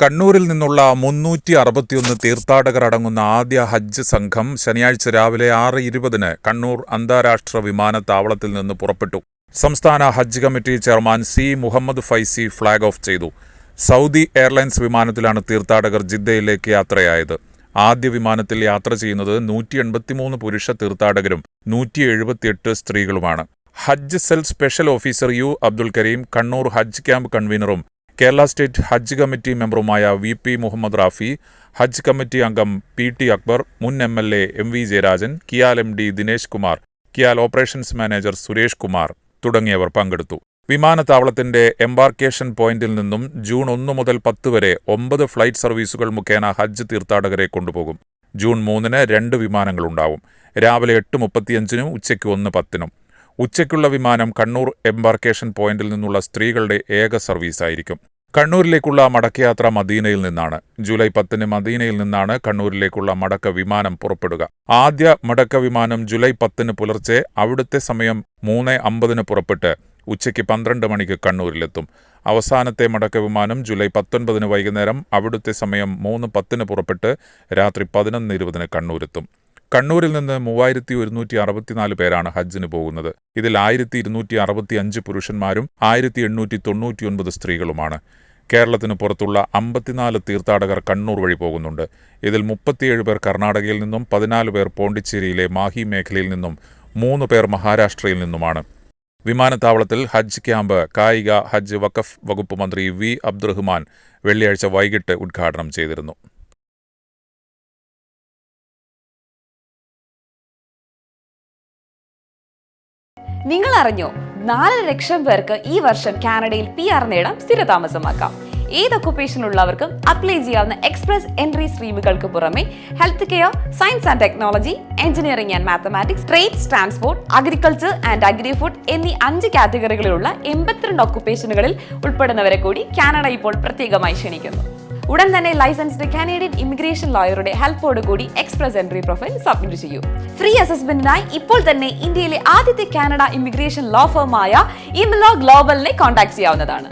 കണ്ണൂരിൽ നിന്നുള്ള 361 തീർത്ഥാടകർ അടങ്ങുന്ന ആദ്യ ഹജ്ജ് സംഘം ശനിയാഴ്ച രാവിലെ 6:20 കണ്ണൂർ അന്താരാഷ്ട്ര വിമാനത്താവളത്തിൽ നിന്ന് പുറപ്പെട്ടു. സംസ്ഥാന ഹജ്ജ് committee chairman C Muhammad Faizy flag off ചെയ്തു. സൗദി എയർലൈൻസ് വിമാനത്തിലാണ് തീർത്ഥാടകർ ജിദ്ദയിലേക്ക് യാത്രയായത്. ആദ്യ വിമാനത്തിൽ യാത്ര ചെയ്യുന്നത് 183 പുരുഷ തീർത്ഥാടകരും 178 സ്ത്രീകളുമാണ്. ഹജ്ജ് cell special officer U Abdul Kareem, Kannur ഹജ്ജ് ക്യാമ്പ് കൺവീനറും കേരള സ്റ്റേറ്റ് ഹജ്ജ് കമ്മിറ്റി മെമ്പറുമായ VP മുഹമ്മദ് റാഫി, ഹജ്ജ് കമ്മിറ്റി അംഗം PT അക്ബർ, മുൻ MLA MV Jayarajan, KIAL MD Dinesh Kumar, KIAL operations manager Suresh Kumar തുടങ്ങിയവർ പങ്കെടുത്തു. വിമാനത്താവളത്തിന്റെ എംബാർക്കേഷൻ പോയിന്റിൽ നിന്നും ജൂൺ 1 മുതൽ 10 വരെ 9 ഫ്ലൈറ്റ് സർവീസുകൾ മുഖേന ഹജ്ജ് തീർത്ഥാടകരെ കൊണ്ടുപോകും. ജൂൺ 3 2 വിമാനങ്ങളുണ്ടാവും. രാവിലെ 8:35 ഉച്ചയ്ക്ക് 1:10. ഉച്ചയ്ക്കുള്ള വിമാനം കണ്ണൂർ എംബാർക്കേഷൻ പോയിന്റിൽ നിന്നുള്ള സ്ത്രീകളുടെ ഏക സർവീസായിരിക്കും. കണ്ണൂരിലേക്കുള്ള മടക്കയാത്ര മദീനയിൽ നിന്നാണ്. ജൂലൈ 10 മദീനയിൽ നിന്നാണ് കണ്ണൂരിലേക്കുള്ള മടക്ക വിമാനം പുറപ്പെടുക. ആദ്യ മടക്ക വിമാനം ജൂലൈ 10 പുലർച്ചെ അവിടുത്തെ സമയം 3:50 പുറപ്പെട്ട് ഉച്ചയ്ക്ക് 12 മണിക്ക് കണ്ണൂരിലെത്തും. അവസാനത്തെ മടക്ക വിമാനം ജൂലൈ 19 വൈകുന്നേരം അവിടുത്തെ സമയം 3:10 പുറപ്പെട്ട് രാത്രി 11:20 കണ്ണൂരെത്തും. കണ്ണൂരിൽ നിന്ന് 3164 പേരാണ് ഹജ്ജിന് പോകുന്നത്. ഇതിൽ 1265 പുരുഷന്മാരും 1899 സ്ത്രീകളുമാണ്. കേരളത്തിന് പുറത്തുള്ള 54 തീർത്ഥാടകർ കണ്ണൂർ വഴി പോകുന്നുണ്ട്. ഇതിൽ 37 പേർ കർണാടകയിൽ നിന്നും, 14 പേർ പോണ്ടിച്ചേരിയിലെ മാഹി മേഖലയിൽ നിന്നും, 3 പേർ മഹാരാഷ്ട്രയിൽ നിന്നുമാണ്. വിമാനത്താവളത്തിൽ ഹജ്ജ് ക്യാമ്പ് കായിക ഹജ്ജ് വഖഫ് വകുപ്പ് മന്ത്രി V അബ്ദുറഹ്മാൻ വെള്ളിയാഴ്ച വൈകിട്ട് ഉദ്ഘാടനം ചെയ്തിരുന്നു. നിങ്ങൾ അറിഞ്ഞോ, 4 ലക്ഷം പേർക്ക് ഈ വർഷം കാനഡയിൽ PR നേടാം, സ്ഥിരതാമസമാക്കാം. ഏത് ഒക്കുപേഷനുള്ളവർക്കും അപ്ലൈ ചെയ്യാവുന്ന എക്സ്പ്രസ് എൻട്രി സ്ട്രീമുകൾക്ക് പുറമെ health care, science and technology, engineering and mathematics, trades, transport, agriculture and agri food എന്നീ 5 കാറ്റഗറികളിലുള്ള 82 ഒക്കുപേഷനുകളിൽ ഉൾപ്പെടുന്നവരെ കൂടി കാനഡ ഇപ്പോൾ പ്രത്യേകമായി ക്ഷണിക്കുന്നു. ഉടൻ തന്നെ ലൈസൻസ്ഡ് കാനേഡിയൻ ഇമിഗ്രേഷൻ ലോയറുടെ ഹെൽപ്പോട് കൂടി എക്സ്പ്രസ് എൻട്രി പ്രൊഫൈൽ സബ്മിറ്റ് ചെയ്യൂ. ഫ്രീ അസസ്മെന്റിനായി ഇപ്പോൾ തന്നെ ഇന്ത്യയിലെ ആദ്യത്തെ കാനഡ ഇമിഗ്രേഷൻ ലോ ഫേമായ ഇംലോ ഗ്ലോബലിനെ കോൺടാക്ട് ചെയ്യാവുന്നതാണ്.